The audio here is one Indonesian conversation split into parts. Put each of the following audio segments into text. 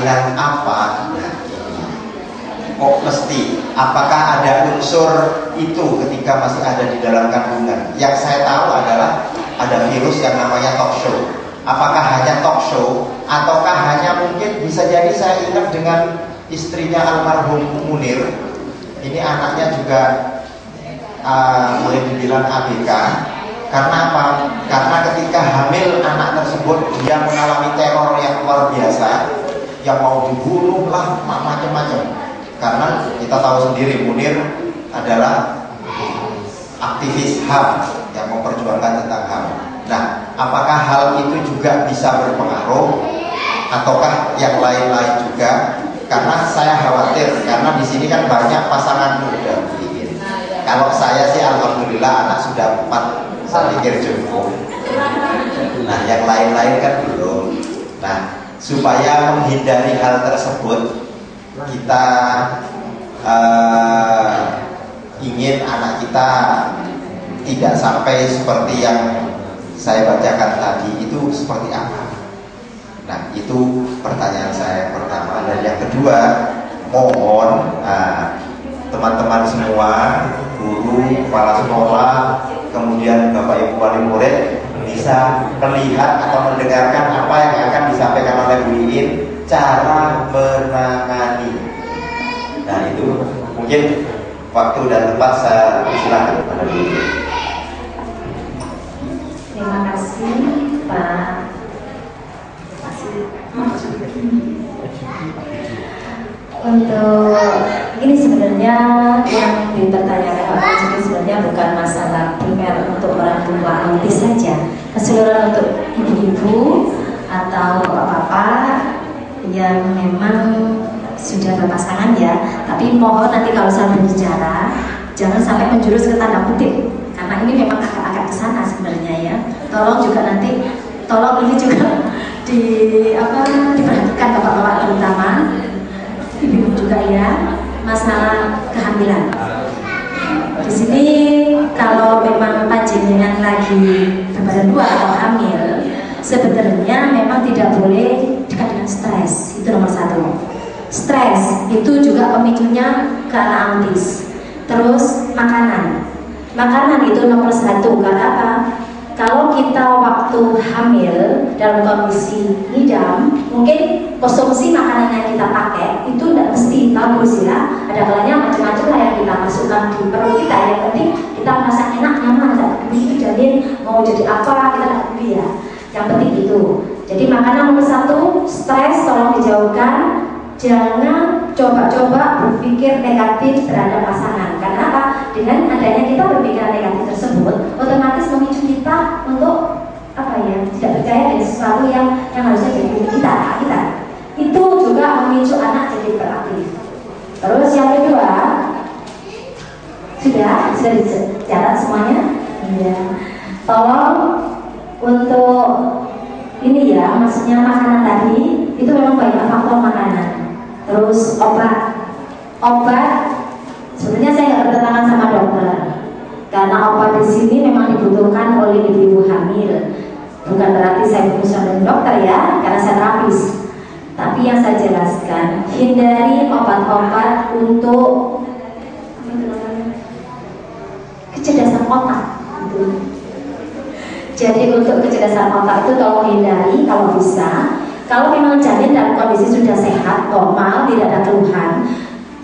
yang apa? Kok mesti? Apakah ada unsur itu ketika masih ada di dalam kandungan? Yang saya tahu adalah ada virus yang namanya talk show. Apakah hanya talk show ataukah hanya mungkin bisa jadi saya ingat dengan istrinya almarhum Munir. Ini anaknya juga boleh dibilang ABK. Karena apa? Karena ketika hamil anak tersebut dia mengalami teror yang luar biasa, yang mau dibunuh lah macam-macam. Karena kita tahu sendiri Munir adalah aktivis HAM yang memperjuangkan tentang HAM. Nah, apakah hal itu juga bisa berpengaruh ataukah yang lain-lain juga? Karena saya khawatir, karena di sini kan banyak pasangan muda. Kalau saya sih alhamdulillah anak sudah 4, saya pikir cukup. Nah, yang lain-lain kan belum. Nah, supaya menghindari hal tersebut, kita ingin anak kita tidak sampai seperti yang saya bacakan tadi. Itu seperti apa? Nah, itu pertanyaan saya pertama. Dan yang kedua, mohon teman-teman semua, guru, kepala sekolah, kemudian Bapak Ibu wali murid bisa melihat atau mendengarkan apa yang akan disampaikan oleh Bu Iin, cara menangani. Nah, itu mungkin waktu dan tempat saya silakan pada Bu Iin. Terima kasih Pak. Untuk ini sebenarnya yang dipertanyakan Pak jadi sebenarnya bukan masalah primer untuk orang tua autis saja, keseluruhan untuk ibu-ibu atau bapak-bapak yang memang sudah berpasangan ya. Tapi mohon nanti kalau saya berbicara jangan sampai menjurus ke tanda kutip, karena ini memang agak-agak kesana sebenarnya ya. Tolong juga nanti, tolong ini juga diperhatikan bapak-bapak terutama ibu juga ya, masalah kehamilan. Di sini kalau memang panjenengan lagi berbadan dua atau hamil, sebenarnya memang tidak boleh dekat dengan stres. Itu nomor 1. Stres itu juga pemicunya ke anak autis. Terus makanan itu nomor 1. Karena apa? Kalau kita waktu hamil dalam kondisi ngidam, mungkin konsumsi makanan yang kita pakai itu tidak mesti bagus ya. Ada kalanya macam-macam lah yang kita masukkan di perut kita. Yang penting kita merasa enak, nyaman, tidak peduli itu janin mau jadi apa, kita tidak peduli ya. Yang penting itu. Jadi makanan nomor 1, stres tolong dijauhkan. Jangan coba-coba berpikir negatif terhadap pasangan. Karena apa? Dengan adanya kita berpikir negatif tersebut, otomatis memicu kita untuk tidak percaya dengan sesuatu yang harusnya jadi milik kita. Itu juga memicu anak jadi beraktif. Terus yang kedua, sudah dicatat semuanya. Ya. Tolong untuk ini ya, maksudnya makanan tadi itu memang banyak faktor makanan. Terus obat sebenarnya saya nggak bertentangan sama dokter, karena obat di sini memang dibutuhkan oleh ibu-ibu hamil. Bukan berarti saya berurusan dengan dokter ya, karena saya terapis. Tapi yang saya jelaskan, hindari obat-obat untuk kecerdasan otak. Jadi untuk kecerdasan otak itu tolong hindari kalau bisa. Kalau memang janin dalam kondisi sudah sehat, normal, tidak ada keluhan,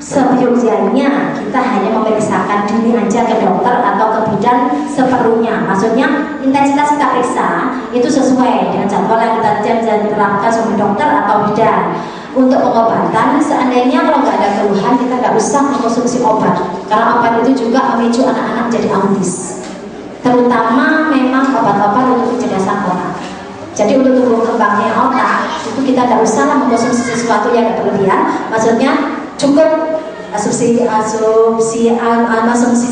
seyogyanya kita hanya memeriksakan diri aja ke dokter atau ke bidan seperlunya. Maksudnya intensitas kita periksa itu sesuai dengan jadwal yang kita terapkan sama dokter atau bidan. Untuk pengobatan, seandainya kalau nggak ada keluhan, kita nggak usah mengkonsumsi obat, karena obat itu juga memicu anak-anak jadi autis. Terutama memang obat-obat untuk kecerdasan otak. Jadi untuk tumbuh kembangnya otak itu kita tidak usah mengkonsumsi sesuatu yang berlebihan. Maksudnya cukup asumsi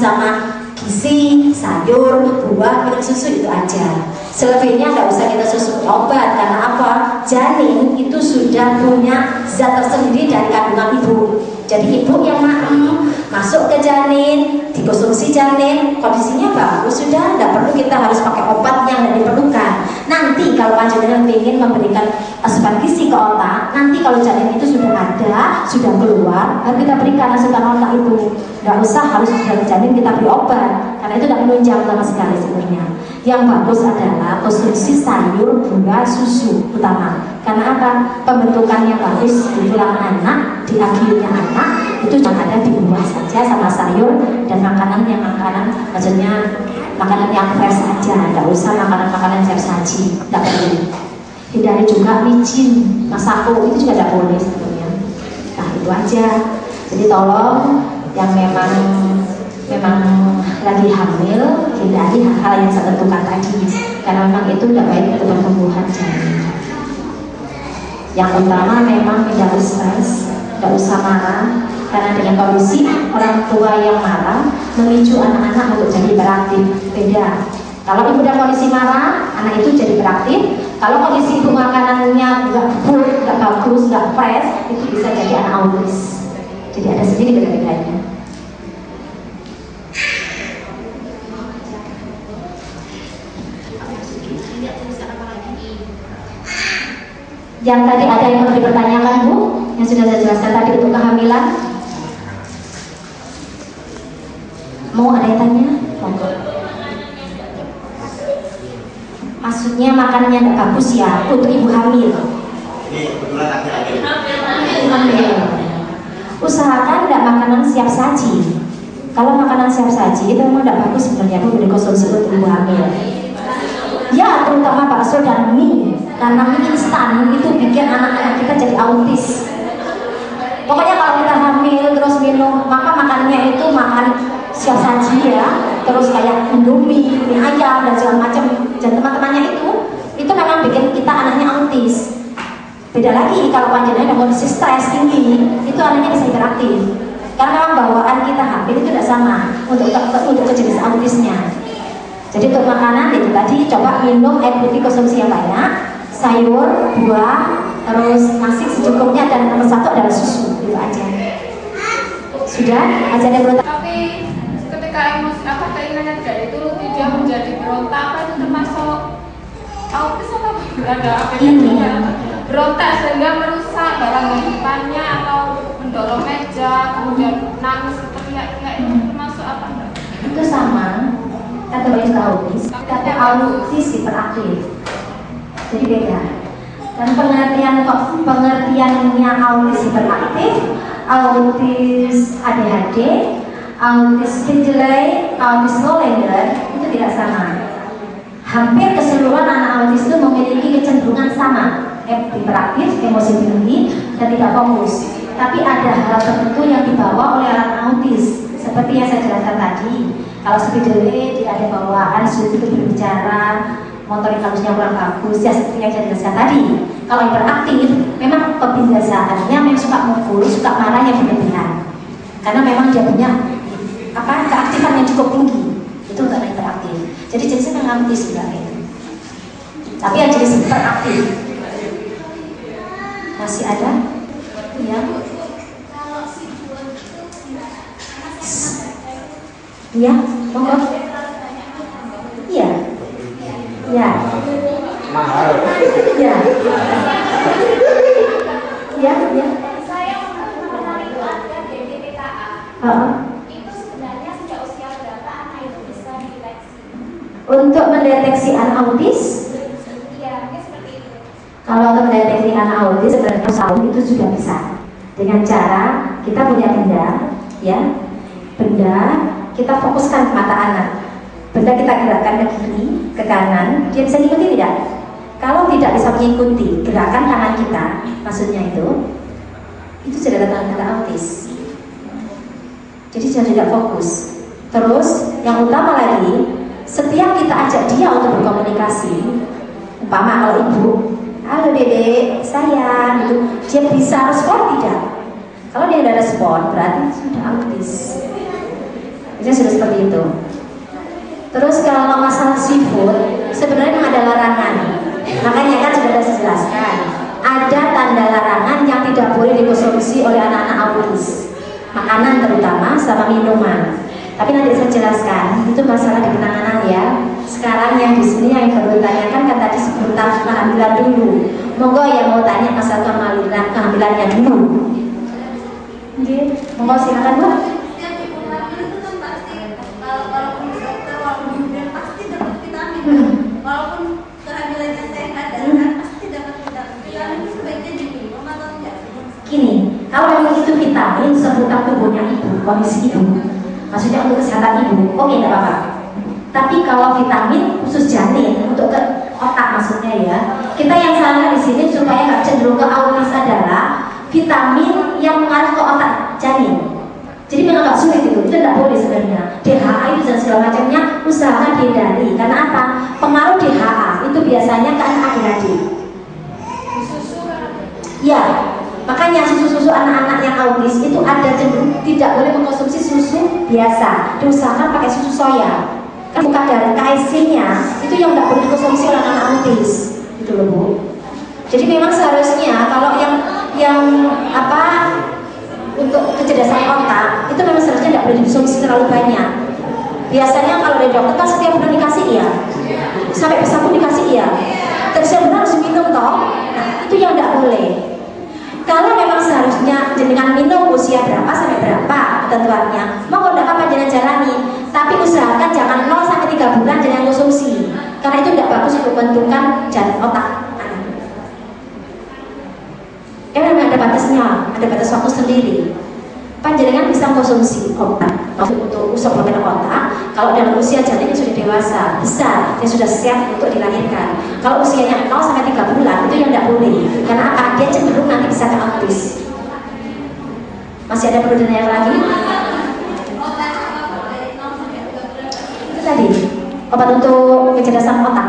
sama gizi, sayur, buah, minum susu itu aja. Selebihnya nggak usah kita susu obat, karena apa? Janin itu sudah punya zat tersendiri dari kandungan ibu. Jadi ibu yang masuk ke janin, dikonsumsi janin, kondisinya bagus, sudah tidak perlu kita harus pakai obat yang tidak diperlukan. Nanti kalau panjenengan ingin memberikan asupan gizi ke otak, nanti kalau janin itu sudah ada, sudah keluar, baru kita berikan asupan otak itu. Tidak usah harus dari janin kita beri obat, karena itu tidak menunjang sama sekali sebenarnya. Yang bagus adalah konsumsi sayur, buah, susu utama. Karena apa? Pembentukan yang bagus di tulang anak, di akhirnya anak itu cuma ada di buah saja sama sayur dan makanan maksudnya makanan yang fresh saja. Tidak usah makanan-makanan siap saji, tidak perlu. Hindari juga micin, masako itu juga tidak boleh sebetulnya. Nah itu aja. Jadi tolong yang memang lagi hamil, hindari hal-hal yang saya tentukan tadi, karena memang itu tidak baik untuk pertumbuhan janin. Yang utama memang tidak stres, tidak usah marah, karena dengan kondisi orang tua yang marah memicu anak-anak untuk jadi beraktif. Beda. Kalau ibu dalam kondisi marah, anak itu jadi beraktif. Kalau kondisi ibu makanannya nggak full, nggak bagus, nggak fresh, itu bisa jadi anak autis. Jadi ada sendiri beda-bedanya. Yang tadi ada yang perlu dipertanyakan Bu, yang sudah saya jelaskan tadi untuk kehamilan. Mau ada yang tanya? Monggo. Maksudnya makanannya tidak bagus ya untuk ibu hamil. Ini kebetulan laki-laki. Hamil. Usahakan tidak makanan siap saji. Kalau makanan siap saji itu memang tidak bagus sebenarnya Bu dikonsumsi untuk ibu hamil. Ya, terutama bakso dan mie, karena mie instan itu bikin anak-anak kita jadi autis. Pokoknya kalau kita hamil terus minum, maka makanannya itu makan siap saji ya, terus kayak indomie, mie ayam dan segala macam dan teman-temannya itu memang bikin kita anaknya autis. Beda lagi kalau panjenengan ada kondisi stres tinggi, itu anaknya bisa hiperaktif. Karena memang bawaan kita hamil itu tidak sama untuk jenis autisnya. Jadi untuk makanan itu tadi coba minum air putih konsumsi yang banyak, sayur, buah, terus nasi secukupnya, dan nomor satu adalah susu. Itu aja. Sudah? Aja ada berontak. Tapi ketika emosi keinginannya tidak dituruti dia menjadi berontak, apa itu termasuk autis atau ada apa Ini berontak sehingga merusak barang kehidupannya atau mendorong meja, kemudian nangis, teriak-teriak, itu termasuk apa enggak? itu sama. Kategori autis, tapi autis hiperaktif. Jadi beda. Dan pengertiannya autis hiperaktif, autis ADHD, autis speech delay, autis low learner itu tidak sama. Hampir keseluruhan anak autis itu memiliki kecenderungan sama, hiperaktif, emosi tinggi, dan tidak fokus. Tapi ada hal tertentu yang dibawa oleh anak autis, seperti yang saya jelaskan tadi. Kalau speech delay dia ada bawaan sulit untuk berbicara, motorik halusnya kurang bagus, ya seperti yang saya jelaskan tadi. Kalau hiperaktif, memang kebiasaannya memang suka mukul, suka marah yang berlebihan. Karena memang dia punya keaktifan yang cukup tinggi. Itu untuk hiperaktif. Jadi jenisnya memang autis sebenarnya. Tapi yang jenis hiperaktif masih ada? Ya. Iya, monggo. Iya. Iya. Mahal. Iya. Iya, iya. Saya menarik keluarga DPPKA. Itu sebenarnya sejak usia berapa anak itu bisa dideteksi? Untuk mendeteksi anak autis, Iya, mungkin seperti itu. kalau untuk mendeteksi anak autis sebenarnya tahun itu juga bisa. Dengan cara kita punya benda, ya, benda kita fokuskan ke mata anak. Benda kita gerakkan ke kiri, ke kanan, dia bisa mengikuti tidak? Kalau tidak bisa mengikuti gerakan tangan kita, maksudnya itu sudah tanda-tanda autis. Jadi sudah tidak fokus. Terus yang utama lagi, setiap kita ajak dia untuk berkomunikasi, umpama kalau ibu, halo dedek, sayang, gitu, dia bisa respon tidak? Kalau dia tidak respon, berarti sudah autis. Jadi sudah seperti itu. Terus kalau masalah seafood, sebenarnya memang ada larangan. Makanya kan sudah saya jelaskan, ada tanda larangan yang tidak boleh dikonsumsi oleh anak-anak autis, makanan terutama sama minuman. Tapi nanti saya jelaskan, itu masalah di penanganan ya. Sekarang yang di sini yang baru ditanyakan kan tadi seputar kehamilan dulu. Monggo yang mau tanya masalah kehamilannya dulu. Oke, monggo silakan Bu. Walaupun kehamilannya sehat dan pasti dapat vitamin, sebaiknya diminum atau tidak? Gini, kalau memang itu vitamin seputar tubuhnya ibu, kondisi ibu, maksudnya untuk kesehatan ibu, oke tidak apa-apa. Tapi kalau vitamin khusus janin untuk ke otak maksudnya ya, kita yang salah di sini supaya nggak cenderung ke autis adalah vitamin yang mengarah ke otak janin. Jadi memang nggak sulit itu tidak boleh sebenarnya. DHA itu dan segala macamnya usahakan dihindari. Karena apa? Pengaruh DHA itu biasanya ke anak adik-adik. Ya, makanya susu-susu anak-anak yang autis itu ada cenderung tidak boleh mengkonsumsi susu biasa. Diusahakan pakai susu soya. Kan bukan dari casein-nya itu yang tidak boleh dikonsumsi oleh anak autis. Itu loh Bu. Jadi memang seharusnya kalau yang untuk kecerdasan otak itu memang seharusnya tidak boleh dikonsumsi terlalu banyak. Biasanya kalau dari dokter kan setiap bulan dikasih iya, sampai besar pun dikasih iya. Terus yang benar harus minum toh. Nah itu yang tidak boleh. Kalau memang seharusnya jenengan minum usia berapa sampai berapa ketentuannya, mau tidak apa-apa jangan jalani. Tapi usahakan jangan 0 sampai 3 bulan jangan konsumsi, karena itu tidak bagus untuk bentukan jalan otak. Memang ada batasnya, ada batas waktu sendiri. Panjenengan bisa konsumsi obat untuk suplemen otak kalau dalam usia janin yang sudah dewasa, besar, yang sudah siap untuk dilahirkan. Kalau usianya 0 sampai 3 bulan itu yang tidak boleh. Karena apa? Dia cenderung nanti bisa ke autis. Masih ada perlu ditanya lagi? Itu tadi obat untuk kecerdasan otak.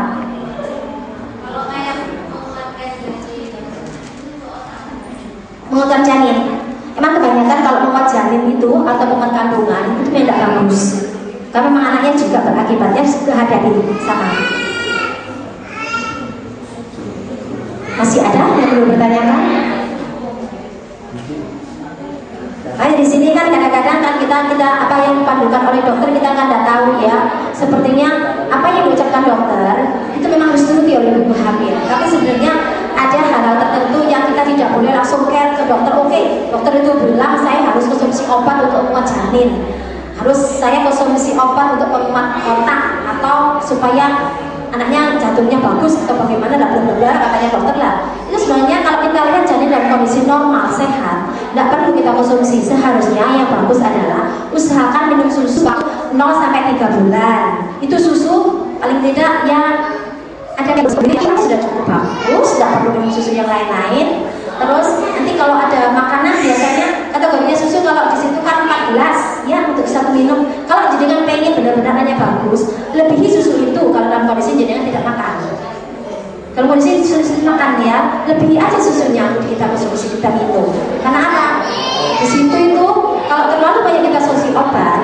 Menguat janin, emang kebanyakan kalau menguat janin itu atau menguat kandungan itu tidak bagus. Karena memang anaknya juga berakibatnya kehadiran sama. Masih ada yang perlu bertanyakan? Kayak di sini kan kadang-kadang kan kita apa yang dipandukan oleh dokter kita kan tidak tahu ya. Sepertinya apa yang diucapkan dokter itu memang harus dituruti oleh ibu hamil. Tapi sebenarnya ada hal-hal tertentu yang kita tidak boleh langsung care ke dokter. Oke, dokter itu bilang saya harus konsumsi obat untuk menguat janin, harus saya konsumsi obat untuk menguat otak atau supaya anaknya jantungnya bagus atau bagaimana, bla katanya dokter lah. Itu sebenarnya kalau kita lihat janin dalam kondisi normal sehat, tidak perlu kita konsumsi. Seharusnya yang bagus adalah usahakan minum susu 0 sampai 3 bulan. Itu susu paling tidak yang ada yang seperti ini sudah cukup bagus, tidak perlu minum susu yang lain-lain. Terus nanti kalau ada makanan biasanya kategorinya susu kalau di situ kan 4 gelas ya untuk satu minum. Kalau jenengan pengen benar-benar hanya bagus, lebihi susu itu kalau dalam kondisi jenengan tidak makan. Kalau kondisi susu makan ya, lebihi aja susunya untuk kita konsumsi, kita minum. Karena apa? Di situ itu kalau terlalu banyak kita konsumsi obat,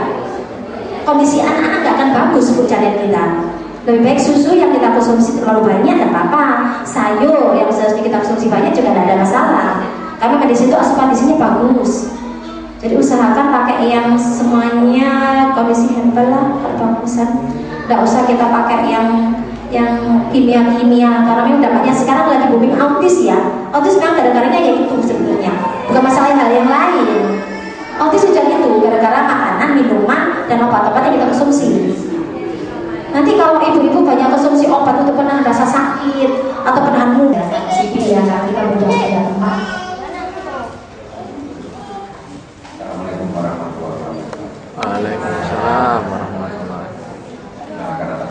kondisi anak-anak nggak akan bagus untuk janin kita. Lebih baik susu yang kita konsumsi terlalu banyak tidak apa-apa, sayur yang seharusnya kita konsumsi banyak juga tidak ada masalah. Karena di situ asupan gizinya bagus. Jadi usahakan pakai yang semuanya kondisi herbal lah kalau bagusan. Tidak usah kita pakai yang kimia-kimia karena memang dampaknya sekarang lagi booming autis ya. Autis memang gara-garanya ya itu sebenarnya, bukan masalah hal yang lain. Autis sudah itu gara-gara makanan, minuman, dan obat-obat yang kita konsumsi. Nanti kalau ibu-ibu banyak konsumsi obat untuk penahan rasa sakit atau penahan mudah, ya nanti kalau sudah ada tempat. Assalamualaikum warahmatullahi wabarakatuh. Waalaikumsalam warahmatullahi wabarakatuh.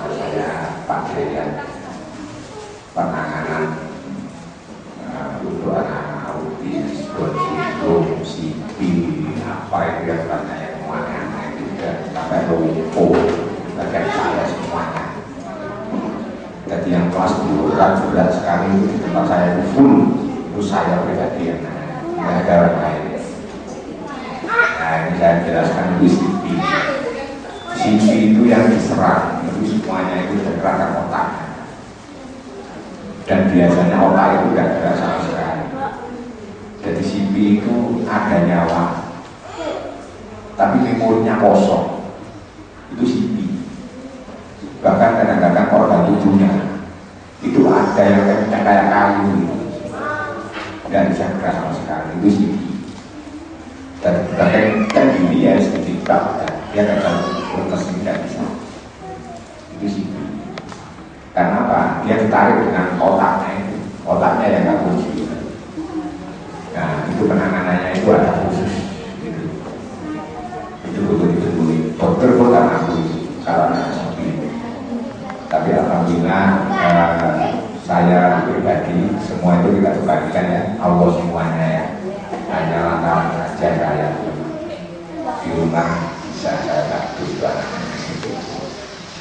Saya Pak Deyan, penanganan untuk anak autis, autism, CP, apa itu yang banyak semuanya juga sampai lumpuh. Bagian saya semuanya. Jadi yang kelas berat sekali di tempat saya itu full, itu saya pribadi yang tidak ada orang lain. Nah ini saya jelaskan dulu CP. CP itu yang bisa terang, itu semuanya itu tergerakkan otak. Dan biasanya otak itu tidak gerak sama sekali. Jadi CP itu ada nyawa, tapi memorinya kosong. Itu CP. Bahkan kadang-kadang organ tubuhnya itu ada yang kayak kayu gitu. Tidak bisa gerak sama sekali. Itu CP. Dan bahkan gini ya seperti tak, dia nggak tahu mesin tidak bisa. Itu CP. Karena apa? Dia ditarik dengan otaknya yang nggak fungsi. Nah, itu penanganannya itu ada khusus gitu. Itu betul-betul dokter pun tak mampu kalau anak seperti itu. Tapi alhamdulillah saya pribadi semua itu kita bagikan ya, Allah semuanya ya. Hanya lantaran saja saya di rumah bisa saya bantu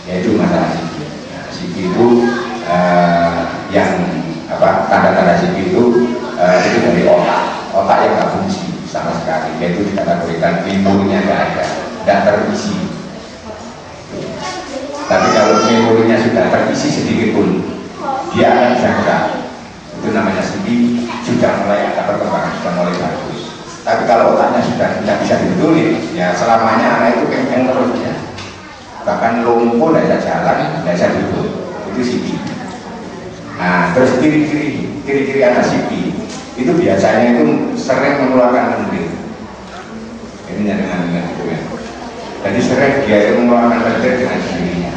yaitu masalah siki. Nah, siki itu yang apa, tanda-tanda siki itu dari otak yang nggak fungsi sama sekali, yaitu dikategorikan memorinya nggak ada, tidak terisi. Tapi kalau memorinya sudah terisi sedikit pun, dia akan bisa gerak. Itu namanya siki, sudah mulai ada perkembangan, sudah mulai bagus. Tapi kalau otaknya sudah tidak bisa dibetulin, ya selamanya anak itu kengkeng terus ya. Bahkan lumpuh tidak bisa jalan, tidak bisa duduk. Itu siki. Nah, terus ciri-ciri anak siki itu biasanya itu sering mengeluarkan lendir. Ini dengan itu ya. Jadi sering dia itu mengeluarkan lendir dengan sendirinya.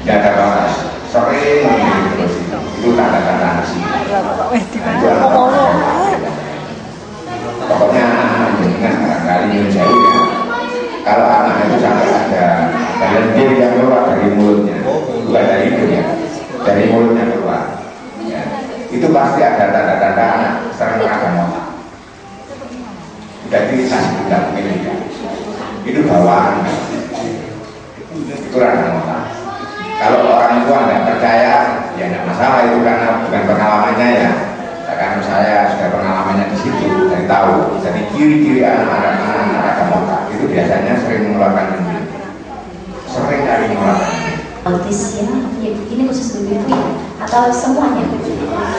Tidak ada batas. Sering lendir terus itu tanda-tanda anak siki. Pokoknya anak dengan barangkali menjauh ya. Kalau anak itu sampai ada lendir yang keluar dari mulutnya, bukan dari hidungnya, dari mulutnya keluar. Ya. Itu pasti ada tanda-tanda anak sering radang otak. Jadi saya tidak mungkin ya. Itu bawaan. Itu radang otak. Kalau orang tua nggak percaya, ya nggak masalah, itu karena bukan pengalamannya ya. Karena saya sudah pengalamannya di situ, saya tahu. Jadi ciri-ciri anak-anak radang otak itu biasanya sering mengeluarkan lendir. Sering kali mengeluarkan lendir. Autis ya, ini khusus ibu-ibu ya, atau semuanya?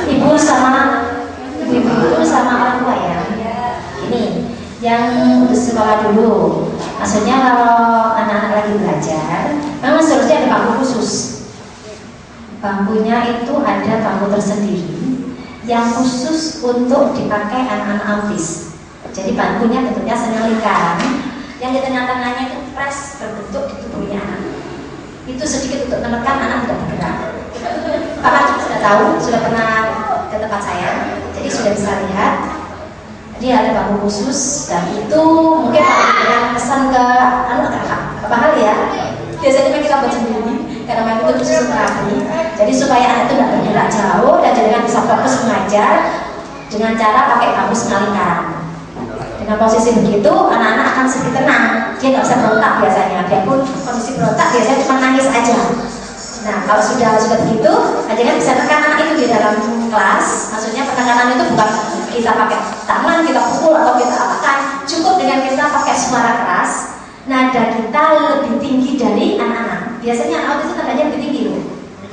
Ibu sama ibu-ibu sama orang tua ya. Ini yang untuk sekolah dulu. Maksudnya kalau anak-anak lagi belajar, memang seharusnya ada bangku khusus. Bangkunya itu ada bangku tersendiri yang khusus untuk dipakai anak-anak autis. Jadi bangkunya bentuknya senyalikan, yang di tengah-tengahnya itu pres berbentuk di tubuhnya anak. Itu sedikit untuk menekan anak tidak bergerak. Bapak sudah tahu, sudah pernah ke tempat saya, jadi sudah bisa lihat. Dia ada bangku khusus dan itu mungkin yang pesan ke anak apa hal ya. Biasanya kita buat sendiri karena memang itu khusus terapi. Jadi supaya anak itu tidak bergerak jauh dan jangan bisa fokus mengajar dengan cara pakai bangku sengalingkaran. Dengan posisi begitu, anak-anak akan sedikit tenang. Dia nggak bisa berontak biasanya. Dia pun kondisi berontak biasanya cuma nangis aja. Nah, kalau sudah begitu, ajarnya bisa tekan anak itu di dalam kelas. Maksudnya penekanan itu bukan kita pakai tangan, kita pukul atau kita apakan. Cukup dengan kita pakai suara keras. Nada kita lebih tinggi dari anak-anak. Biasanya anak itu nadanya lebih tinggi loh.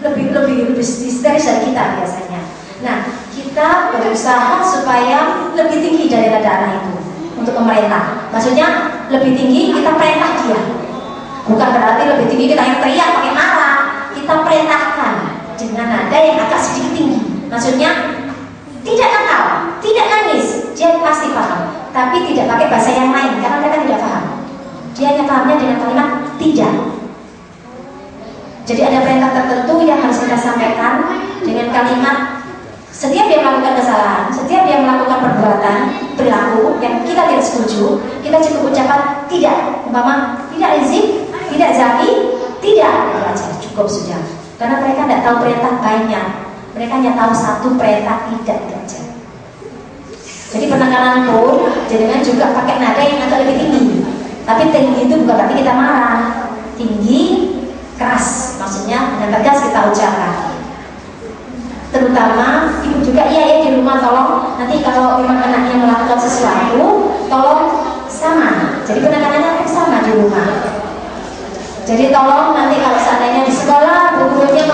Lebih histeris dari kita biasanya. Nah, kita berusaha supaya lebih tinggi dari nada anak itu. Untuk pemerintah, maksudnya lebih tinggi kita perintah dia, bukan berarti lebih tinggi kita yang teriak pakai marah. Kita perintahkan dengan nada yang agak sedikit tinggi, maksudnya tidak nakal, tidak nangis, dia pasti paham, tapi tidak pakai bahasa yang lain karena mereka tidak paham. Dia hanya pahamnya dengan kalimat tidak. Jadi ada perintah tertentu yang harus kita sampaikan dengan kalimat. Setiap dia melakukan kesalahan, setiap dia melakukan perbuatan perilaku yang kita tidak setuju, kita cukup ucapan tidak, umpama tidak Rizik, tidak Zaki, tidak, itu aja cukup sudah. Karena mereka tidak tahu perintah banyak, mereka hanya tahu satu perintah tidak itu aja. Jadi penekanan pun jangan juga pakai nada yang agak lebih tinggi. Tapi tinggi itu bukan berarti kita marah, tinggi keras, maksudnya dengan tegas kita ucapkan. Terutama ibu juga ya di rumah tolong nanti kalau memang anaknya melakukan sesuatu tolong sama, jadi penekanannya sama di rumah. Jadi tolong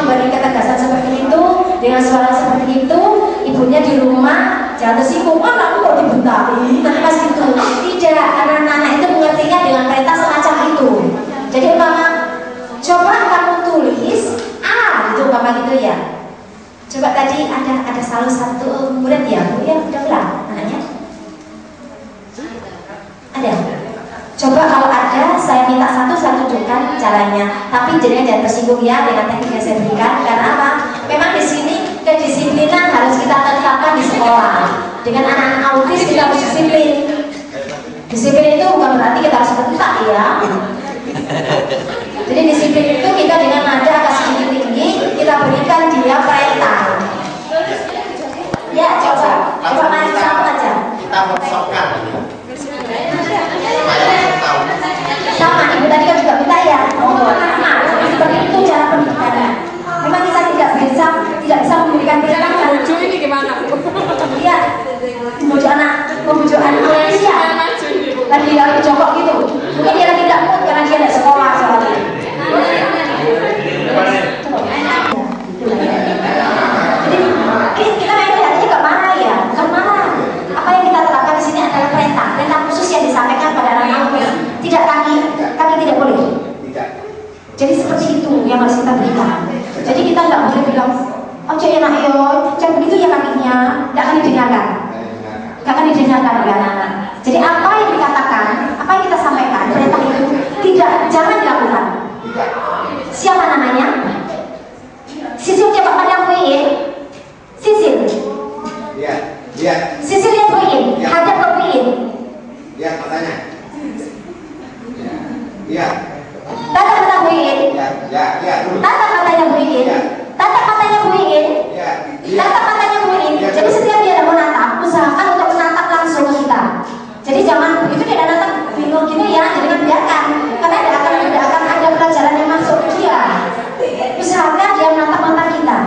memberi ketegasan seperti itu dengan suara seperti itu, ibunya di rumah jangan tersinggung, anakku kok dibentahi, nanti pas gitu. Tidak, anak-anak itu mengertinya dengan perintah semacam itu. Jadi umpama, coba kamu tulis gitu umpama gitu ya. Coba tadi ada salah satu murid ya, Bu ya, udah pulang anaknya? Ada? Coba kalau ada, saya minta satu, saya tunjukkan caranya. Tapi jangan tersinggung ya dengan teknik yang saya berikan. Karena apa? Memang di sini kedisiplinan harus kita tetapkan di sekolah. Dengan anak-anak autis kita harus disiplin. Disiplin itu bukan berarti kita harus bentak ya. Jadi disiplin itu kita dengan nada agak sedikit tinggi, kita berikan dia perintah. Ya coba main sama aja. Kita workshopkan. Sama, ibu tadi kan juga minta ya. Seperti itu cara pendidikannya. Memang kita tidak bisa memberikan perintah. Bujuk ini gimana? Iya, membujuk anak Malaysia. Tadi dia jongkok gitu. Mungkin dia lagi tidak mood karena dia tidak sekolah soalnya. Jadi kita memang juga marah ya, bukan marah. Apa yang kita terapkan di sini adalah perintah khusus yang disampaikan pada anak-anak. Tidak kaki tidak boleh. Jadi seperti itu yang harus kita berikan. Jadi kita tidak boleh bilang, oh cek enak yo, cek begitu ya kakinya, tidak akan didengarkan. Tidak akan didengarkan oleh anak-anak. Jadi apa yang dikatakan, apa yang kita sampaikan, perintah itu jangan dilakukan. Siapa namanya? Sisil coba pandang Buin. Sisil. Iya, iya. Sisil lihat Buin, hadap ke Buin. Iya, katanya. Iya. Tatap mata Buin. Ya, dulu. Tatap matanya Buin. Tatap matanya Buin. Ya. Tatap matanya Buin. Jadi setiap dia mau natap, usahakan untuk menatap langsung ke kita. Jadi jangan begitu dia natap bingung gitu ya, jangan biarkan. Karena tidak akan ada pelajaran yang masuk dia. Usahakan dia menatap mata kita.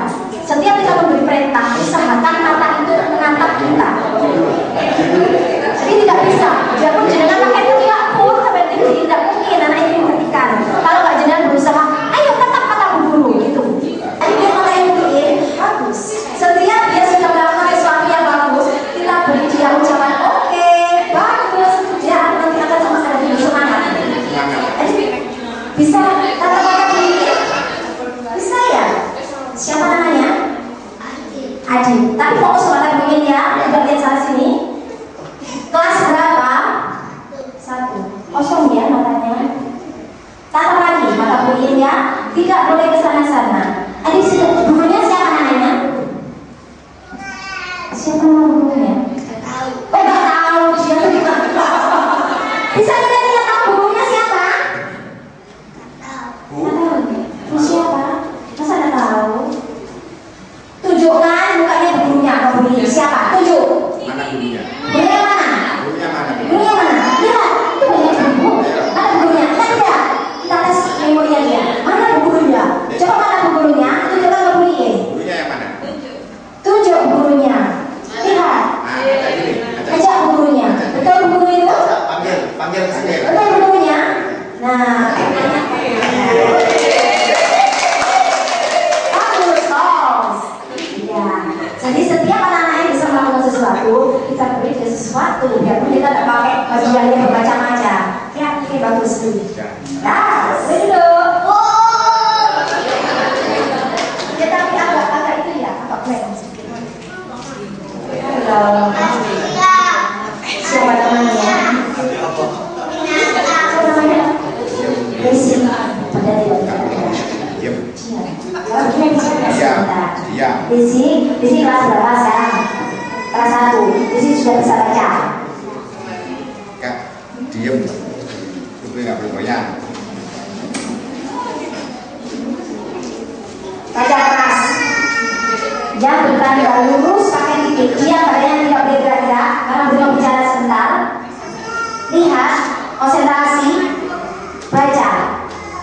Setiap kita memberi perintah, usahakan mata itu menatap kita. Jadi tidak bisa. Biarpun jenengan pakai teriak pun sampai tinggi, tidak mungkin anak ini menghentikan. Kalau nggak jenengan berusaha, ayo tatap mata guru gitu. Ayo dia mata yang begini, bagus. Setiap dia sudah melakukan sesuatu yang bagus, kita beri dia ucapan oke, bagus, dia nanti akan sama-sama lebih semangat. Bisa tatap mata begini? Bisa ya? Siapa namanya? Adi. Tapi fokus mata begini ya, tidak lihat sana sini. Kelas berapa? 1. Kosong ya matanya. Tatap lagi mata Buin ya. Tidak boleh ke sana-sana. Adik gurunya siapa namanya? Siapa nama gurunya? Oh nggak tahu dia tuh gimana? Bisa kita lihat tahu gurunya siapa? Nggak tahu. Guru siapa? Masa nggak tahu? Tunjukkan mukanya gurunya apa Buin? Siapa? Tunjuk. Mana gurunya? Gurunya mana? Gurunya mana? Gurunya mana? Lihat, itu banyak buku. Mana gurunya? Tidak. Kita tes memorinya dia. Mana gurunya? Coba mana gurunya? Tunjukkan ke Buin. Gurunya yang mana? Tunjuk gurunya. Lihat. Ajak ini. Ajak gurunya. Betul guru itu? Panggil ke sini. Betul gurunya? Nah. Bagus, tos. Ya. Jadi setiap anak-anak yang bisa melakukan sesuatu, kita beri dia sesuatu. Biarpun kita tidak pakai baju yang bermacam-macam. Ya, oke bagus tuh. Nah, dulu. Ya tapi agak itu ya, agak keren. Halo. Siapa namanya? Siapa namanya? Desi. Pada tidak. Diam. Kalau begini bisa sebentar. Iya. Desi kelas berapa sekarang? Kelas 1. Desi sudah bisa baca. Kak, diam. Itu nggak boleh goyang. Baca keras. Yang bertanda lurus pakai titik. Dia badannya tidak boleh gerak-gerak karena belum bicara sebentar. Lihat, konsentrasi, baca.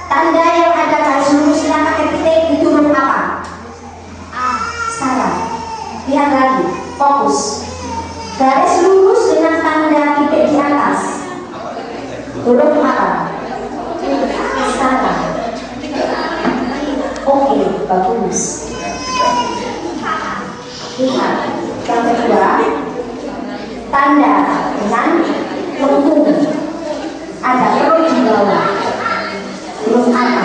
Tanda yang ada garis lurusnya pakai titik itu huruf apa? Salah. Lihat lagi, fokus. Garis lurus dengan tanda titik di atas. Huruf apa? Salah. Oke. bagus. Lihat. Yang kedua, tanda dengan lengkung. Ada perut di bawah. Huruf apa?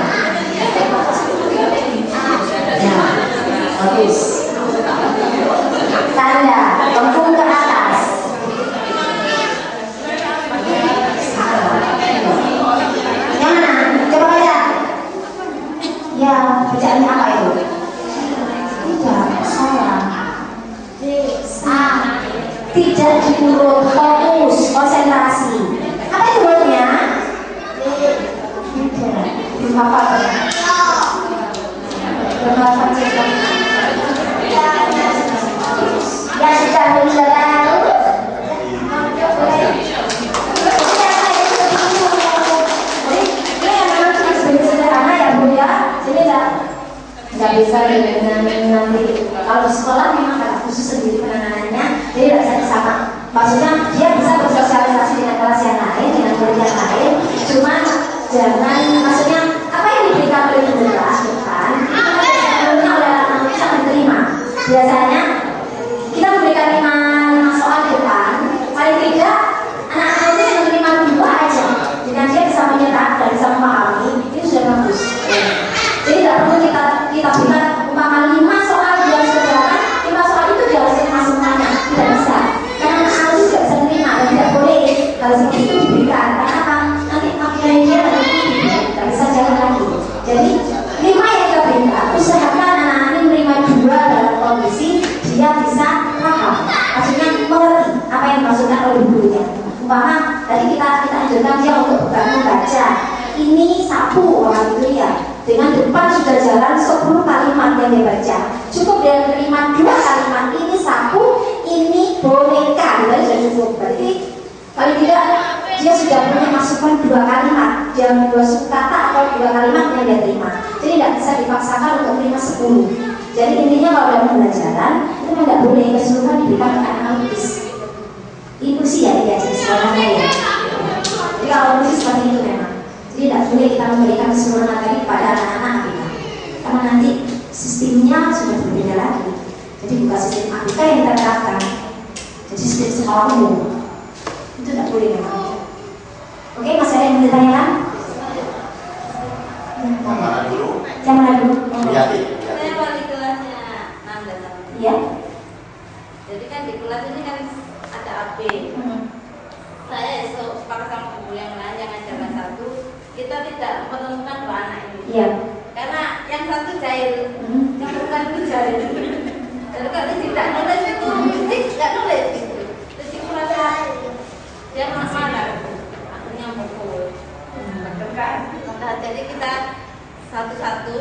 Nah, bagus. Tanda lengkung ke atas. Yang mana? Coba baca. Ya, bacaannya apa itu? Tidak, salah. Tidak diurut, fokus, konsentrasi. Apa itu hurufnya? Tidak, dihafal. Ya sudah tahu. Sederhana ya Bu ya. Jadi nggak bisa dengan nanti kalau di sekolah memang ada khusus sendiri penanganannya, jadi tidak bisa disama. Maksudnya dia bisa bersosialisasi dengan kelas yang lain, dengan murid yang lain. Cuma jangan, maksudnya apa yang diberikan oleh guru kelas bukan sebelumnya oleh anak-anak bisa menerima. Biasanya kita memberikan 5 soal di depan, paling tidak anak-anak itu yang menerima 2 aja, dengan dia bisa menyetak dan bisa memahami, itu sudah bagus. Jadi tidak perlu kita berikan umpama 5 soal dia sudah jalan, 5 soal itu dia harus terima semuanya, tidak bisa. Karena anak-anak itu tidak bisa menerima dan tidak boleh hal seperti itu diberikan. Karena apa? Nanti akhirnya dia tidak bisa jalan lagi. Jadi 5 yang kita berikan, usahakan anak-anak ini menerima 2 dalam kondisi dia bisa paham, maksudnya mengerti apa yang dimaksudkan oleh gurunya. Umpama tadi kita anjurkan dia untuk membaca ini sapu orang itu ya, dengan depan sudah jalan 10 kalimat yang dia baca, cukup dia menerima 2 kalimat ini sapu, ini boneka, itu sudah cukup. Berarti paling tidak dia sudah punya masukan 2 kalimat, jangan 2 suku kata atau 2 kalimat yang dia terima. Jadi tidak bisa dipaksakan untuk terima 10. Jadi intinya kalau dalam pembelajaran itu tidak boleh keseluruhan diberikan ke anak-anak lupis. Inklusi ya diajar sekolahnya ya. Jadi kalau inklusi seperti itu memang. Jadi tidak boleh kita memberikan keseluruhan materi kepada anak-anak kita, karena nanti sistemnya sudah berbeda lagi. Jadi bukan sistem ABK yang kita terapkan, jadi sistem sekolah umum. Itu tidak boleh memang. Oke, masih ada yang mau ditanyakan? Yang mana dulu? Yang mana dulu? Yati. Saya wali kelasnya 6 dan 7. Ya. Jadi kan di kelas ini kan ada AB. Saya sepakat sama guru yang lain yang ngajar kelas 1, kita tidak menemukan 2 anak ini. Iya. Karena yang satu jahil, yang bukan itu jahil. Jadi kalau tidak nulis itu, tidak nulis gitu. Jadi merasa dia marah, akhirnya mukul. Nah, jadi kita satu-satu.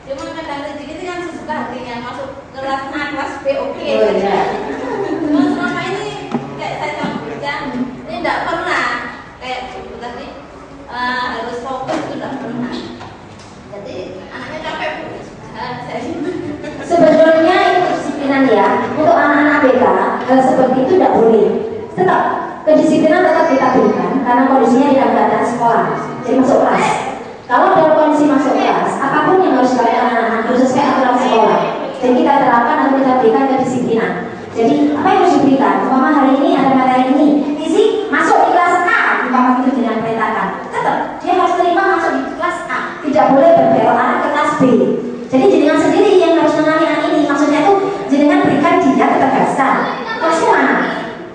Cuma kadang rezeki itu kan sesuka hatinya, masuk kelas A, kelas B, oke. Cuma selama ini kayak saya sama Bica, ini tidak pernah kayak gitu tadi harus fokus itu tidak pernah. Jadi anaknya capek Bu. Sebetulnya itu kedisiplinan ya. Untuk anak-anak BK hal seperti itu tidak boleh. Tetap kedisiplinan tetap kita berikan karena kondisinya tidak keadaan sekolah. Jadi masuk kelas. Kalau dalam kondisi masuk kelas, apapun yang harus dilakukan anak-anak harus sesuai aturan sekolah. Dan kita terapkan atau kita berikan kedisiplinan. Jadi apa yang harus diberikan? Umpama hari ini ada materi ini, fisik masuk di kelas A, umpama itu dengan perintahkan. Tetap dia harus terima masuk di kelas A. Tidak boleh berbelok arah ke kelas B. Jadi jenengan sendiri yang harus mengenali anak ini. Maksudnya itu jenengan berikan dia ketegasan. Kelasnya mana?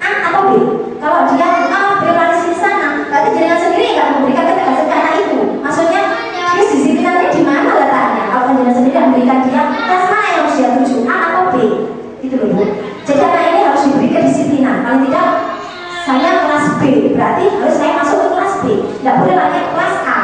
A atau B? Kalau dia A, B laris di sana, berarti jenengan sendiri nggak memberikan ketegasan ke anak itu. Maksudnya disiplinannya di mana letaknya? Kalau jenengan sendiri memberikan dia kelas mana yang harus dia tuju, A atau B? Itu loh Bu. Jadi anak ini harus diberi kedisiplinan. Paling tidak saya kelas B, berarti harus saya masuk ke kelas B. Tidak boleh lagi ke kelas A.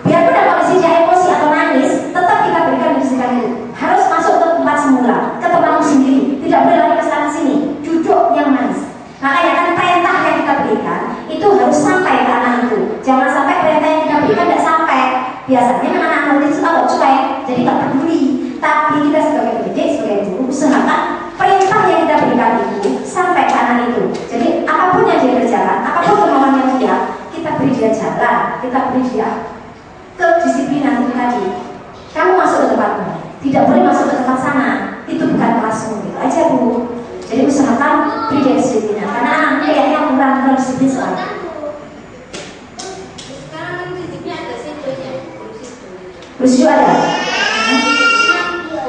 Biarpun dalam kondisi dia emosi atau nangis, tetap kita berikan kedisiplinan itu. Harus masuk ke tempat semula, ke tempatmu sendiri. Tidak boleh lagi ke sana sini. Duduk yang manis. Makanya kan perintah yang kita berikan itu harus sampai ke anak itu. Jangan sampai perintah yang kita berikan tidak sampai. Biasanya anak-anak itu kalau cuek, jadi tak peduli. Tapi kita sebagai pendidik, sebagai guru, usahakan perintah yang kita berikan itu sampai ke anak itu. Jadi apapun yang dia kerjakan, apapun kemauannya dia, kita beri dia jalan, kita beri dia kedisiplinan itu tadi. Kamu masuk ke tempatmu, tidak boleh aja Bu. Jadi usahakan beri dia disiplinan karena anaknya kayaknya kurang disiplin sekali. Sekarang kan prinsipnya ada situnya, Bersiul ada.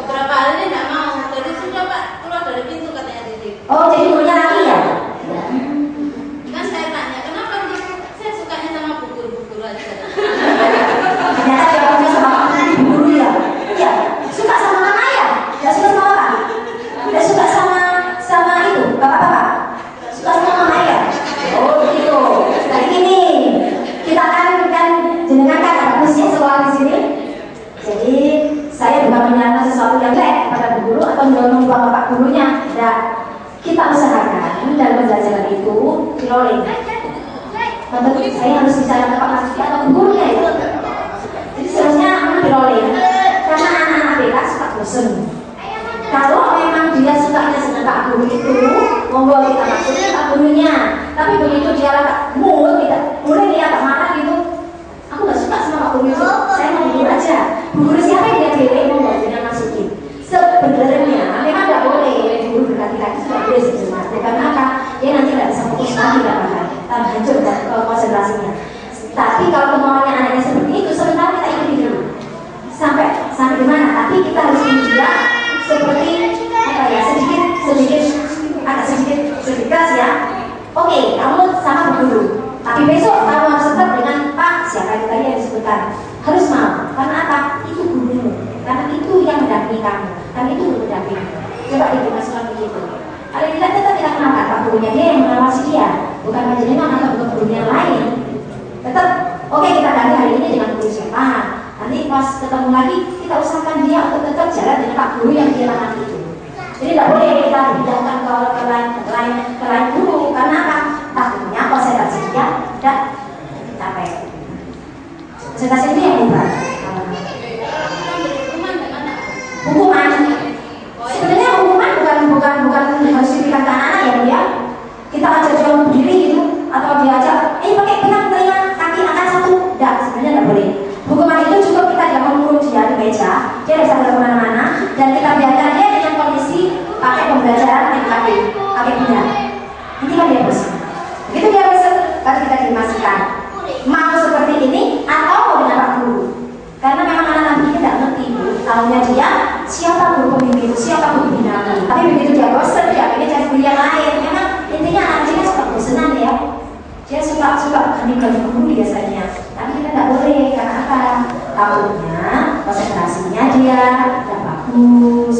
beberapa hari ini nggak mau, jadi sudah Pak keluar dari pintu katanya Didi. Oh jadi gurunya laki ya? Kan saya tanya kenapa Didi? Saya sukanya sama buku-buku aja. Ternyata dia punya sama guru ya. Iya, suka sama mama ya? Gak suka sama apa? Gak suka sama itu, bapak-bapak? Suka sama mama ya? Oh begitu. Nah ini kita kan jenengan kan ada kursinya sekolah di sini. Jadi saya bukan menyatakan sesuatu yang jelek pada bu guru atau membuang bapak gurunya. Tidak. Kita usahakan dalam pembelajaran itu di-rolling. Tentu saya harus bicara ke Pak Mas atau ke gurunya itu. Jadi seharusnya di-rolling. Karena anak-anak BK suka bosen. Kalau memang dia sukanya sama Pak Guru itu, monggo kita masukin Pak Gurunya. Tapi begitu dia agak mood, tidak boleh dia agak marah gitu. Aku nggak suka sama Pak Guru itu. Saya mau guru aja. Guru siapa yang dia pilih, monggo jangan masukin. Sebenarnya memang nggak boleh guru berkaki-kaki sudah boleh sebenarnya. Karena apa? Dia nanti nggak bisa fokus lagi bahkan hancur konsentrasinya. Tapi kalau kemauannya anaknya seperti itu, sebentar kita ikuti dulu. Sampai di mana? Tapi kita harus dia seperti apa ya, sedikit keras ya. Oke, kamu sama guru. Tapi besok kamu harus tetap dengan Pak siapa itu tadi yang disebutkan. Harus mau. Karena apa? Itu gurumu. Karena itu yang mendampingi kamu. Karena itu guru mendampingi. Coba dimasukkan begitu. Kalau tidak tetap kita kenalkan Pak gurunya, dia yang mengawasi dia, bukan panjenengan atau bukan gurunya lain. Tetap oke, kita ganti hari ini dengan guru siapa. Nanti pas ketemu lagi kita usahakan dia untuk tetap jalan dengan Pak Guru yang dia tangani itu. Jadi tidak boleh kita pindahkan ke lain guru karena apa? Takutnya konsentrasi dia tidak capek. Konsentrasi itu yang ubah. Hukuman. Sebenarnya hukuman bukan harus diberikan ke anak-anak ya Bu ya. Kita ajak dia berdiri gitu atau diajak, pakai benang telinga kaki angkat satu. Tidak, sebenarnya tidak boleh. Hukuman itu cukup kita jangan mengurung dia di meja, dia bisa kemana-mana, dan kita biarkan dia dengan kondisi pakai pembelajaran MKB, pakai benang. Nanti kan dia bosan. Begitu dia bosan, baru kita dimasukkan. Mau seperti ini atau mau dengan Pak Guru? Karena memang anak-anak ini tidak ngerti Bu. Tahunya dia siapa guru pembimbing, siapa guru binamu. Tapi begitu dia bosan, dia pengen cari guru yang lain. Memang intinya anak ini suka bosanan ya. Dia suka ganti guru biasanya. Tapi kita tidak boleh karena apa? Takutnya konsentrasinya dia tidak bagus,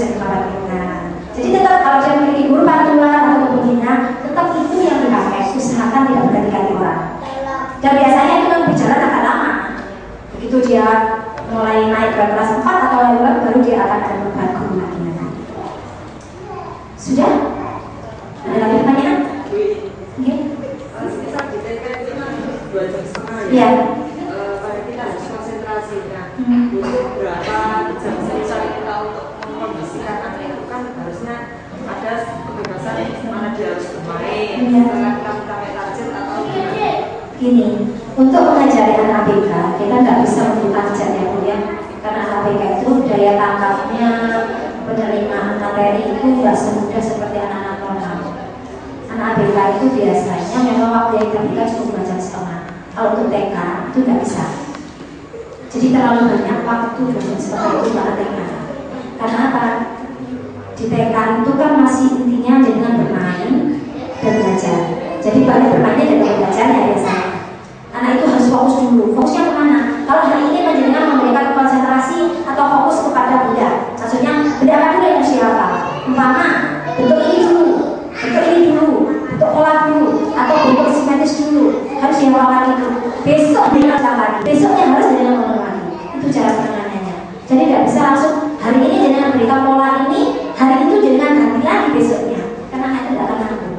jadi tetap kalau dia memiliki guru pantulan atau pembina, tetap itu yang dipakai. Usahakan tidak berganti-ganti orang. Dan biasanya itu kan berjalan agak lama. Begitu dia mulai naik ke kelas 4 atau level baru dia akan ada perubahan guru lagi nanti. Sudah? Ada lagi pertanyaan? Iya. Iya. Pada kita harus konsentrasi. Nah, butuh berapa jam misalnya kita untuk mengkondisikan anak itu kan harusnya ada kebebasan mana dia harus bermain, setelah kita mencapai target atau gimana? Gini, untuk mengajari anak ABK kita nggak bisa membuka jam ya Bu ya, karena anak ABK itu daya tangkapnya, penerimaan materi itu nggak semudah seperti anak-anak normal. Anak ABK itu biasanya memang waktu yang diberikan cuma 2 jam setengah. Kalau untuk TK itu nggak bisa. Jadi terlalu banyak waktu 2 jam setengah itu untuk TK. Karena apa? Di TK itu kan masih intinya dengan bermain dan belajar. Jadi balik bermainnya dan belajar ya biasanya. Anak itu harus fokus dulu. Fokusnya kemana? Kalau hari ini panjenengan memberikan konsentrasi atau fokus kepada benda, maksudnya benda apa dulu yang harus dihafal? Umpama bentuk ini dulu, bentuk pola dulu, atau bentuk simetris dulu, harus dihafalkan itu. Besok dengan lagi, besoknya harus dengan ulang lagi. Itu cara penanganannya. Jadi tidak bisa langsung hari ini dengan berikan pola ini, hari itu dengan ganti lagi besoknya, karena anak tidak akan mampu.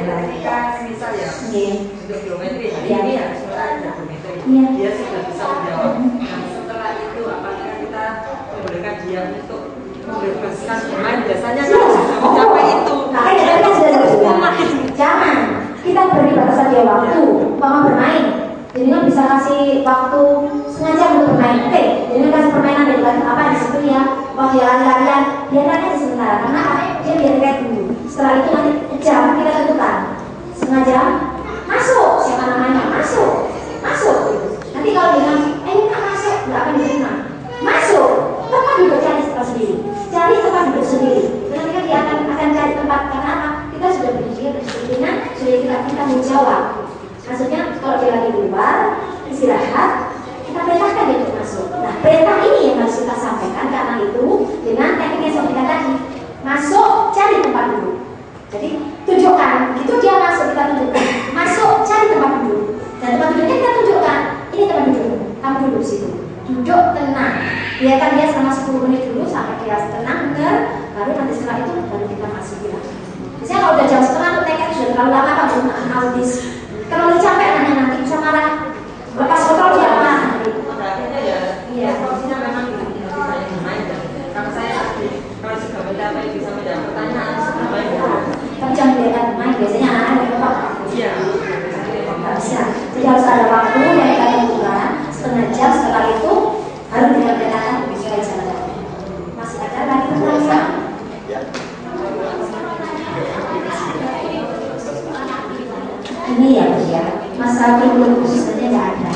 Ketika misal ya untuk geometri hari ini ya soal geometri dia sudah bisa menjawab. Nah setelah itu apakah kita memberikan dia untuk membebaskan bermain biasanya kalau sudah mencapai itu kita sudah jangan kita beri batasan dia waktu mau bermain. Jadi kan bisa kasih waktu sengaja untuk bermain. Oke, jadi kasih permainan dari apa di situ ya. Kalau dia lari-larian, biarkan aja sebentar. Karena dia biar kayak dulu. Setelah itu nanti jam kita tentukan. Setengah jam, masuk. Siapa namanya? Masuk. Masuk. Nanti kalau bilang, ini tak masuk, nggak akan diterima. Masuk. Tempat duduk cari sendiri. Cari tempat duduk sendiri. Nanti kan dia akan cari tempat karena apa? Kita sudah berdiri berdiskusinya, sudah kita menjawab. Maksudnya kalau dia lagi di luar istirahat, kita perintahkan dia untuk masuk. Nah, perintah ini yang harus kita sampaikan karena itu dengan teknik yang saya berikan tadi. Masuk, cari tempat duduk. Jadi tunjukkan, itu dia masuk kita tunjukkan. Masuk, cari tempat duduk. Dan tempat duduknya kita tunjukkan. Ini tempat duduk. Kamu duduk situ. Duduk tenang. Biarkan dia selama 10 menit dulu sampai dia tenang, benar. Baru nanti setelah itu baru kita masukin lagi. Biasanya kalau udah jam setengah tuh TK sudah terlalu lama Pak penggunaan autis. Kalau udah capek anaknya nanti bisa marah. Lepas kontrol dia marah. Akhirnya ya, iya, solusinya memang bisa bermain. Kalau saya kalau sudah mendapat bisa menjawab pertanyaan, sudah main. Tapi jangan biarkan main. Biasanya anak-anak itu Pak. Iya. Nggak bisa. Jadi harus ada waktu yang kita tentukan. Setengah jam setelah itu harus dikerjakan bisa jalan. Masih ada lagi pertanyaan? Ini ya Bu ya, masalah kurikulum khusus saja nggak ada.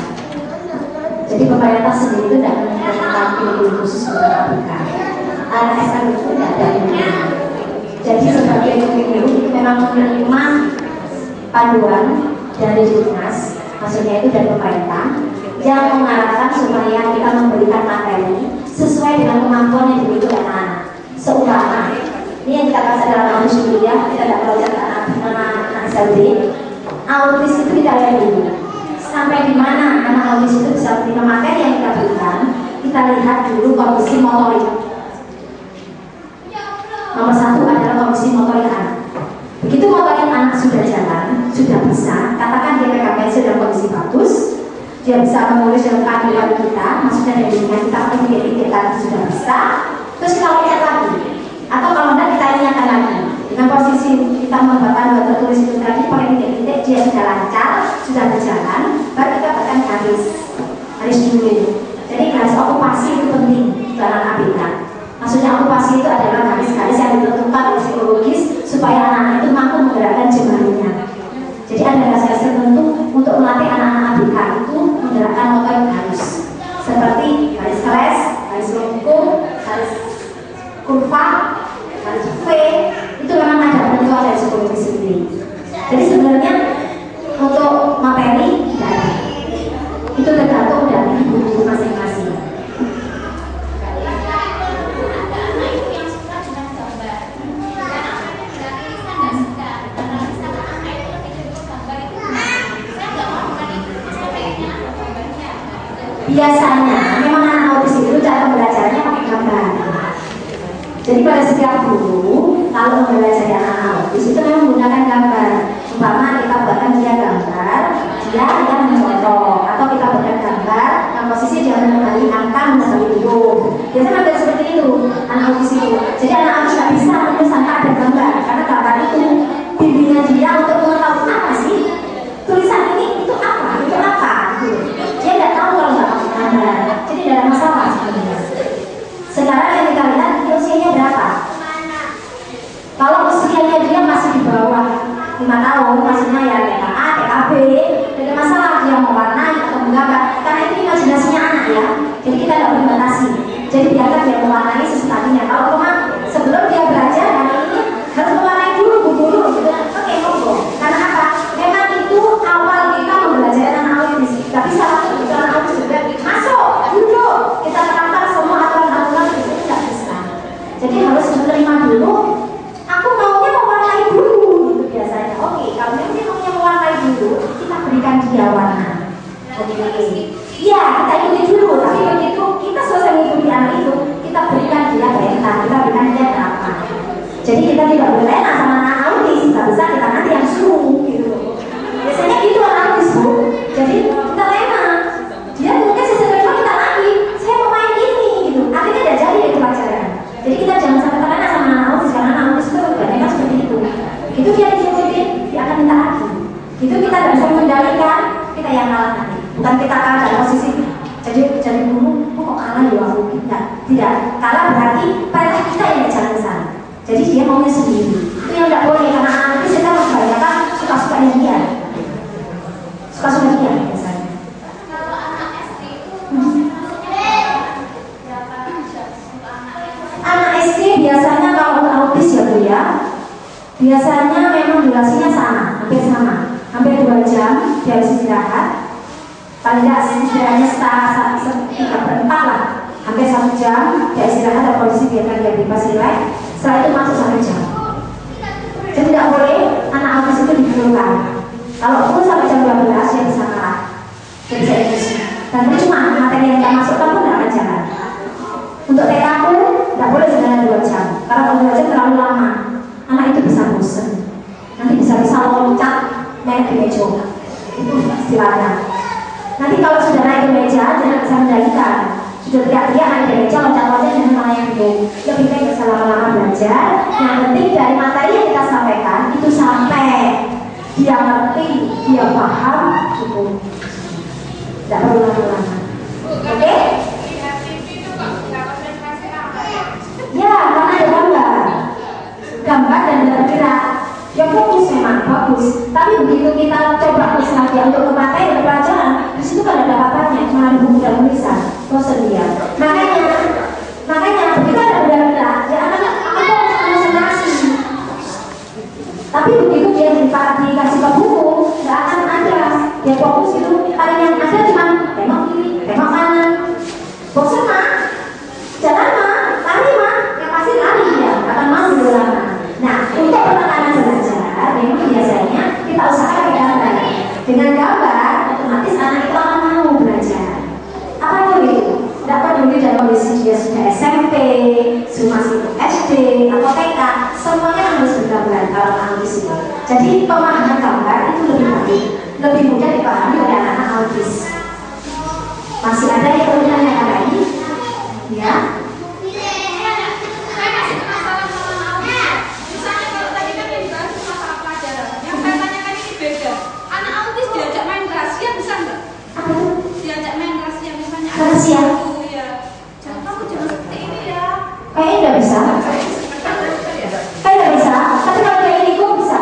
Jadi pemerintah sendiri itu tidak menentukan kurikulum khusus untuk ABK. ASN itu tidak ada kurikulum. Jadi sebagai kurikulum itu memang menerima panduan dari dinas, maksudnya itu dari pemerintah, yang mengarahkan supaya kita memberikan materi sesuai dengan kemampuan yang dimiliki anak-anak. Seumpama ini yang kita bahas adalah manusia, kita tidak perlu anak SLB. Autis itu kita lihat dulu sampai di mana anak autis itu bisa menerima materi yang kita berikan. Kita lihat dulu kondisi motorik. Nomor 1 adalah kondisi motorik anak. Begitu motorik anak sudah jalan, sudah bisa, katakan dia PKPN sudah kondisi bagus, dia bisa menulis dalam kandungan kita, maksudnya dari dengan kita titik-titik sudah bisa. Terus kita lihat lagi, atau kalau tidak kita ingatkan lagi dengan posisi kita membuat panduan tertulis itu tadi pakai titik-titik, dia sudah lancar, sudah berjalan, baru kita tekan garis dulu. Jadi garis okupasi itu penting dalam ABK. Maksudnya okupasi itu adalah garis-garis yang ditentukan oleh psikologis supaya anak-anak itu mampu menggerakkan jemarinya. Jadi ada garis-garis tertentu untuk melatih anak-anak ABK itu menggerakkan motorik halus, seperti garis keres, garis lengkung, garis kurva, garis V. Itu memang ada penentuan dari psikologi sendiri. Jadi sebenarnya untuk materi tidak ada. Itu tergantung dari guru masing-masing. Biasanya memang anak autis itu cara belajarnya pakai gambar. Jadi pada setiap guru kalau mempelajari anak autis itu memang menggunakan gambar. Umpama kita buatkan dia gambar, dia akan mencontoh, atau kita buatkan gambar yang posisi dia mengenali angka, mengenali huruf. Biasanya hampir seperti itu anak autis itu. Jadi anak autis tidak bisa menulis tanpa ada gambar, karena gambar itu bimbingan dia untuk mengetahui apa sih tulisan ini itu apa, itu apa. Dia tidak tahu kalau nggak pakai gambar. Jadi tidak ada masalah sebenarnya. Sekarang yang kita lihat usianya berapa? Kalau usianya dia masih di bawah 5 tahun, maksudnya ya TKA, TKB, tidak ada masalah dia mewarnai atau menggambar, karena itu imajinasinya anak ya. Jadi kita tidak membatasi. Jadi biarkan dia mewarnai sesuatunya. Kalau memang sebelum dia belajar hari ini harus mewarnai dulu bu guru, gitu. Oke, monggo. Karena apa? Memang itu awal kita mempelajari anak autis. Tapi salah satu anak autis juga masuk, duduk, kita terapkan semua aturan-aturan itu tidak bisa. Jadi harus menerima dulu. Aku maunya mewarnai dulu, gitu biasanya. Oke, kalau dia maunya mewarnai dulu, kita berikan dia warna. Oke. Iya, kita ikuti dulu. Tapi begitu kita selesai mengikuti anak itu, kita berikan dia perintah, kita berikan dia berapa. Jadi kita tidak boleh lena sama anak autis, nggak bisa kita nanti yang suruh, gitu. Biasanya gitu anak autis bu. Jadi kita lena. Dia mungkin sesi kedua kita lagi, saya mau main ini, gitu. Akhirnya tidak jadi dari pelajaran. Jadi kita jangan sampai terlena sama anak autis, karena anak autis itu banyak seperti itu. Itu dia diikutin, dia akan minta lagi. Itu kita tidak bisa mengendalikan, kita yang kalah nanti. Bukan kita kalah dalam posisi jadi guru, kok kalah sana ya aku tidak kalah, berarti perintah kita yang jalan ke sana. Jadi dia maunya sendiri. Itu yang tidak boleh, karena anak itu kita membayangkan suka-sukanya dia, suka-suka dia biasanya. Kalau anak SD itu maksudnya berapa jam untuk anak yang Anak SD biasanya kalau untuk autis ya Bu ya, biasanya memang durasinya sama, hampir 2 jam dia harus istirahat. Paling tidak setidaknya setengah 3/4 lah, hampir 1 jam dia istirahat dalam kondisi biarkan dia bebas rileks. Setelah itu masuk 1 jam. Jadi tidak boleh anak autis itu didulukan. Kalau pun sampai jam 12 dia bisa kalah, dia bisa emosi. Dan cuma materi yang kita masukkan pun tidak akan jalan. Untuk TK pun tidak boleh jalan 2 jam, karena kalau 2 jam terlalu lama, anak itu bisa bosan. Nanti bisa loncat naik di meja, itu istilahnya. Nanti kalau sudah naik ke meja, jangan bisa mengendalikan. Sudah teriak-teriak naik ke meja, loncat-loncat jangan malah yang gitu. Lebih baik bisa lama-lama belajar. Yang penting dari materi yang kita sampaikan itu sampai dia ngerti, dia paham, cukup. Tidak perlu lama-lama. Oke? Ya, karena ada gambar dan bergerak. Ya fokus memang bagus. Tapi begitu kita coba sengaja untuk memakai dan pelajaran, di situ kan ada apa-apanya, cuma ada buku dan tulisan, bosan dia. Makanya begitu ada bergerak, ya anak fokus konsentrasi. Tapi begitu dia dikasih ke buku, nggak akan ada. Dia fokus itu, paling yang ada cuma tengok kiri, tengok kanan. Bosan mah, jalan mah, lari mah, yang pasti lari dia, akan mau dulu lama. Nah, untuk penekanan belajar, memang biasanya kita usahakan pakai gambar. Dengan gambar, otomatis anak itu akan mau belajar. Apapun itu, tidak peduli dalam kondisi dia sudah SMP, masih SD atau TK, semuanya harus bergambar kalau autis itu. Jadi pemahaman gambar itu lebih baik, lebih mudah dipahami oleh anak-anak autis. Masih ada yang perlu ditanyakan lagi? Ya? Rahasia. Ya. Kamu jangan seperti ini ya. Kayaknya nggak bisa. Kayak nggak bisa. Tapi kalau kayak indigo bisa.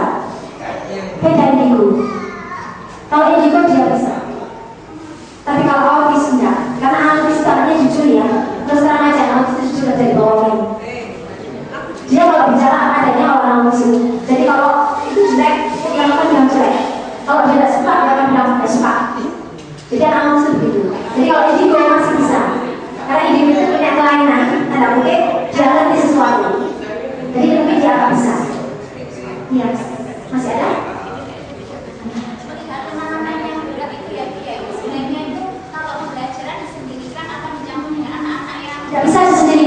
Kayak indigo. Kalau indigo dia bisa.